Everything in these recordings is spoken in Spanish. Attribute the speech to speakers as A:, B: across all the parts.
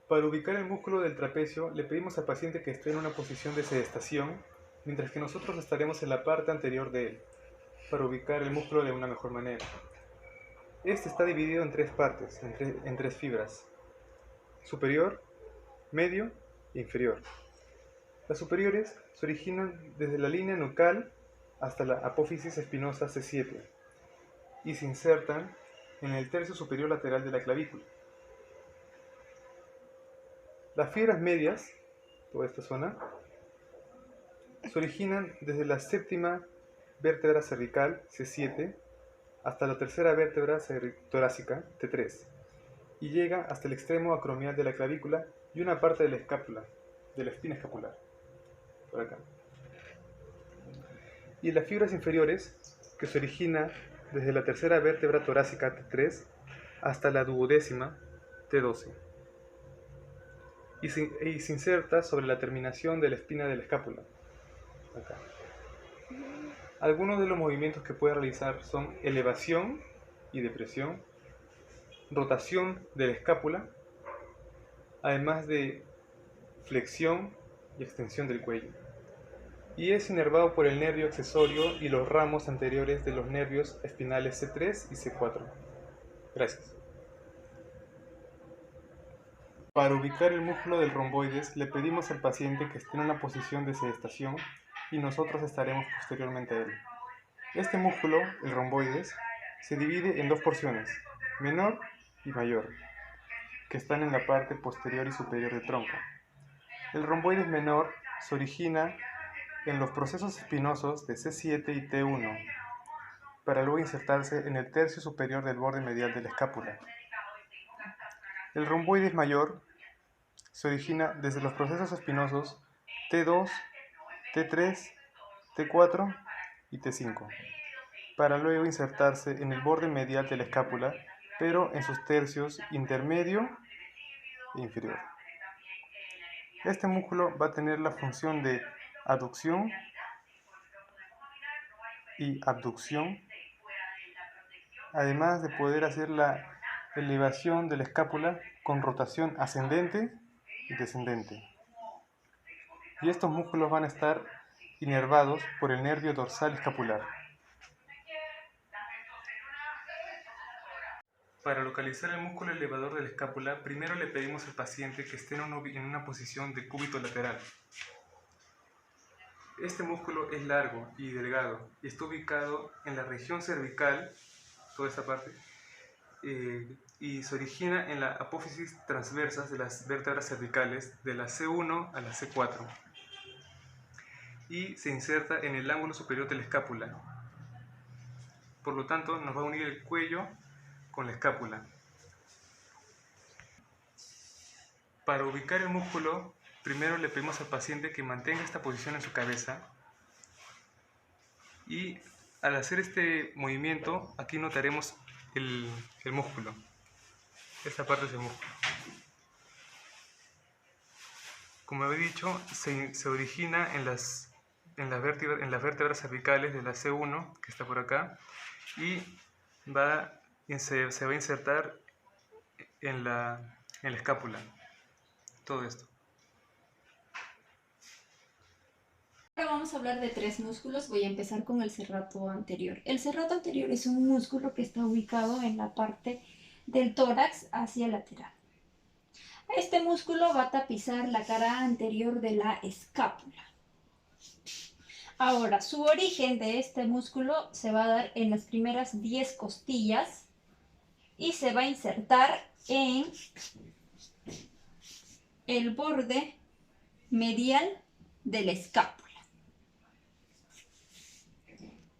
A: Para ubicar el músculo del trapecio, le pedimos al paciente que esté en una posición de sedestación, mientras que nosotros estaremos en la parte anterior de él, para ubicar el músculo de una mejor manera. Este está dividido en tres partes, en tres fibras: superior, medio e inferior. Las superiores se originan desde la línea nucal hasta la apófisis espinosa C7 y se insertan en el tercio superior lateral de la clavícula. Las fibras medias, toda esta zona, se originan desde la séptima vértebra cervical C7 hasta la tercera vértebra torácica T3 y llega hasta el extremo acromial de la clavícula y una parte de la escápula, de la espina escapular, por acá. Y las fibras inferiores, que se origina desde la tercera vértebra torácica T3 hasta la duodécima T12 y se inserta sobre la terminación de la espina de la escápula, acá. Algunos de los movimientos que puede realizar son elevación y depresión, rotación de la escápula, además de flexión y extensión del cuello. Y es inervado por el nervio accesorio y los ramos anteriores de los nervios espinales C3 y C4. Gracias. Para ubicar el músculo del romboides, le pedimos al paciente que esté en una posición de sedestación y nosotros estaremos posteriormente a él. Este músculo, el romboides, se divide en dos porciones, menor y mayor, que están en la parte posterior y superior del tronco. El romboides menor se origina en los procesos espinosos de C7 y T1, para luego insertarse en el tercio superior del borde medial de la escápula. El romboides mayor se origina desde los procesos espinosos T2, T3, T4 y T5, para luego insertarse en el borde medial de la escápula, pero en sus tercios intermedio e inferior. Este músculo va a tener la función de aducción y abducción, además de poder hacer la elevación de la escápula con rotación ascendente y descendente. Y estos músculos van a estar inervados por el nervio dorsal escapular. Para localizar el músculo elevador de la escápula, primero le pedimos al paciente que esté en una posición de cúbito lateral. Este músculo es largo y delgado y está ubicado en la región cervical, toda esta parte, y se origina en la apófisis transversas de las vértebras cervicales de la C1 a la C4 y se inserta en el ángulo superior de la escápula. Por lo tanto, nos va a unir el cuello con la escápula. Para ubicar el músculo, primero le pedimos al paciente que mantenga esta posición en su cabeza y al hacer este movimiento, aquí notaremos el músculo. Esta parte es el músculo. Como he dicho, se origina en las vértebras cervicales de la C1, que está por acá, y se va a insertar en la escápula. Todo esto.
B: Ahora vamos a hablar de tres músculos. Voy a empezar con el serrato anterior. El serrato anterior es un músculo que está ubicado en la parte del tórax hacia lateral. Este músculo va a tapizar la cara anterior de la escápula. Ahora, su origen de este músculo se va a dar en las primeras 10 costillas y se va a insertar en el borde medial de la escápula.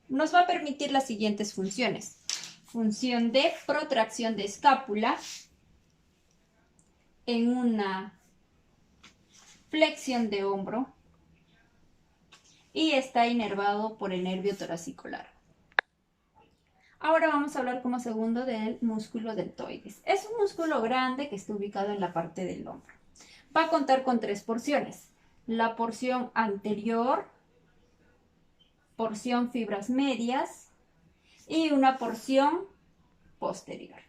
B: Nos va a permitir las siguientes funciones. Función de protracción de escápula en una flexión de hombro y está inervado por el nervio torácico largo. Ahora vamos a hablar como segundo del músculo deltoides. Es un músculo grande que está ubicado en la parte del hombro. Va a contar con tres porciones. La porción anterior, porción fibras medias y una porción posterior.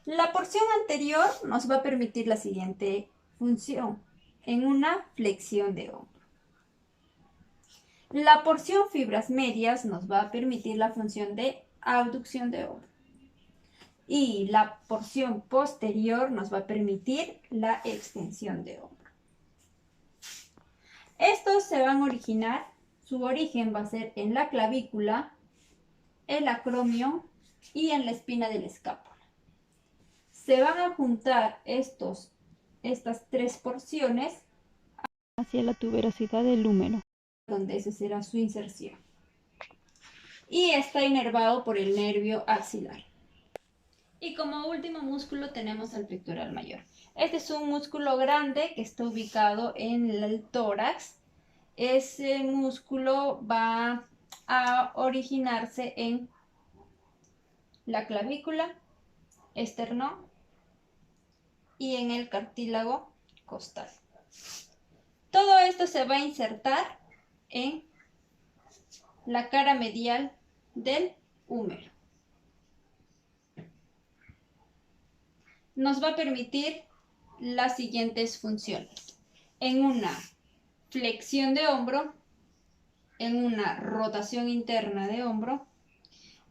B: La porción anterior nos va a permitir la siguiente función, en una flexión de hombro. La porción fibras medias nos va a permitir la función de abducción de hombro. Y la porción posterior nos va a permitir la extensión de hombro. Estos se van a originar, su origen va a ser en la clavícula, el acromion y en la espina de la escápula. Se van a juntar estas tres porciones
C: hacia la tuberosidad del húmero,
B: donde esa será su inserción. Y está inervado por el nervio axilar. Y como último músculo tenemos el pectoral mayor. Este es un músculo grande que está ubicado en el tórax. Ese músculo va a originarse en la clavícula, esternón y en el cartílago costal. Todo esto se va a insertar en la cara medial del húmero. Nos va a permitir las siguientes funciones: en una flexión de hombro, en una rotación interna de hombro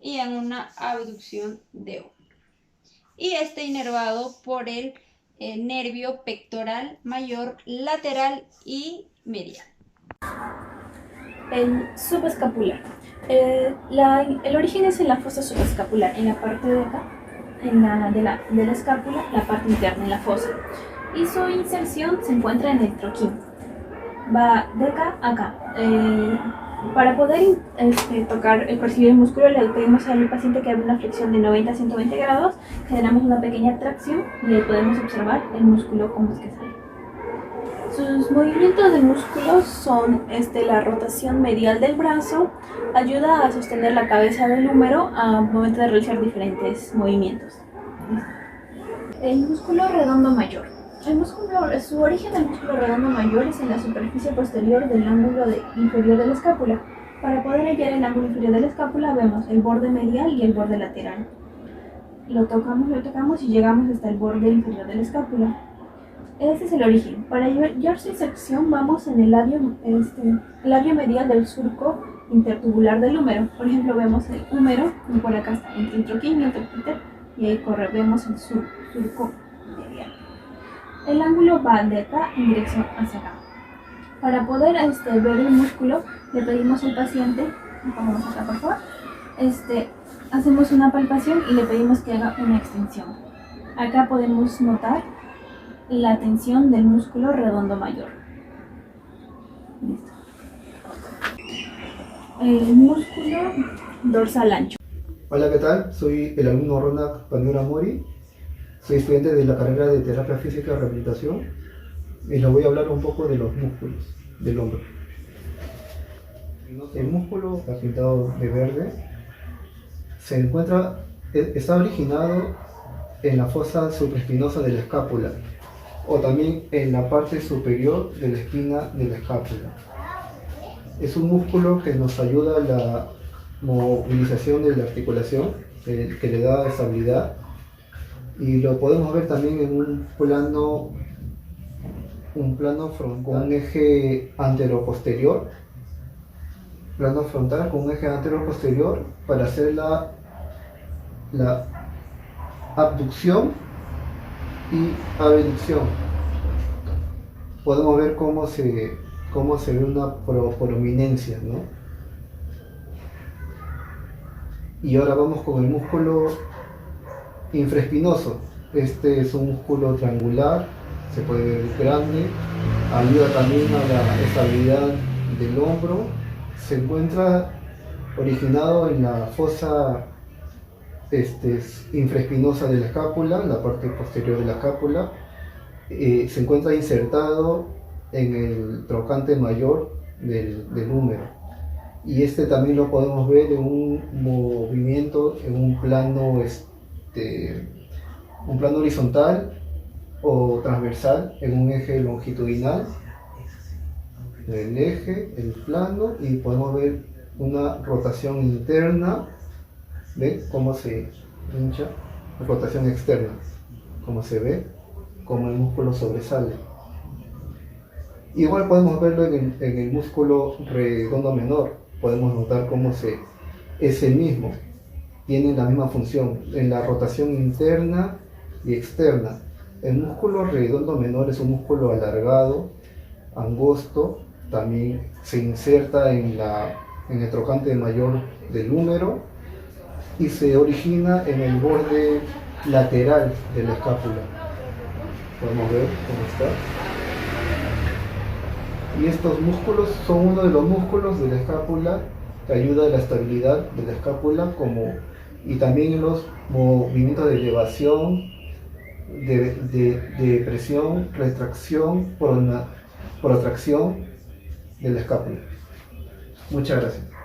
B: y en una abducción de hombro. Y está inervado por el nervio pectoral mayor, lateral y medial.
D: El subescapular. El origen es en la fosa subescapular, en la parte de acá, de la escápula, la parte interna en la fosa. Y su inserción se encuentra en el troquín. Va de acá a acá. Para poder percibir el músculo, le pedimos al paciente que haga una flexión de 90 a 120 grados, generamos una pequeña tracción y ahí podemos observar el músculo cómo es que sale. Sus movimientos del músculo son la rotación medial del brazo, ayuda a sostener la cabeza del húmero al momento de realizar diferentes movimientos. El músculo redondo mayor. Su origen del músculo redondo mayor es en la superficie posterior del ángulo inferior de la escápula. Para poder hallar el ángulo inferior de la escápula vemos el borde medial y el borde lateral. Lo tocamos y llegamos hasta el borde inferior de la escápula. Ese es el origen. Para hallar su inserción vamos en el labio medial del surco intertubular del húmero. Por ejemplo, vemos el húmero y por acá está entre el troquín y el trocánter y ahí vemos el surco medial. El ángulo va de acá en dirección hacia acá. Para poder ver el músculo, le pedimos al paciente, pongamos acá por favor, hacemos una palpación y le pedimos que haga una extensión. Acá podemos notar la tensión del músculo redondo mayor. Listo. El músculo dorsal ancho.
E: Hola, ¿qué tal? Soy el alumno Ronald Panura Mori. Soy estudiante de la carrera de Terapia Física y Rehabilitación y les voy a hablar un poco de los músculos del hombro. El músculo está pintado de verde. Está originado en la fosa supraespinosa de la escápula o también en la parte superior de la espina de la escápula. Es un músculo que nos ayuda a la movilización de la articulación, que le da estabilidad. Y lo podemos ver también en un plano frontal con un eje anteroposterior, plano frontal con un eje anteroposterior para hacer la abducción y abducción. Podemos ver cómo se ve una prominencia, ¿no? Y ahora vamos con el músculo infraespinoso. Este es un músculo triangular, se puede ver grande, ayuda también a la estabilidad del hombro. Se encuentra originado en la fosa infraespinosa de la escápula, la parte posterior de la escápula. Se encuentra insertado en el trocánter mayor del húmero. Y también lo podemos ver en un movimiento, en un plano horizontal o transversal, en un eje longitudinal, el eje, el plano, y podemos ver una rotación interna. ¿Ven cómo se hincha? rotación externa, como se ve, como el músculo sobresale. Igual podemos verlo en el músculo redondo menor, podemos notar cómo es el mismo, tiene la misma función en la rotación interna y externa. El músculo redondo menor es un músculo alargado, angosto, también se inserta en el trocante mayor del húmero y se origina en el borde lateral de la escápula. Podemos ver cómo está. Y estos músculos son uno de los músculos de la escápula que ayuda a la estabilidad de la escápula y también en los movimientos de elevación, de presión, retracción, protracción de la escápula. Muchas gracias.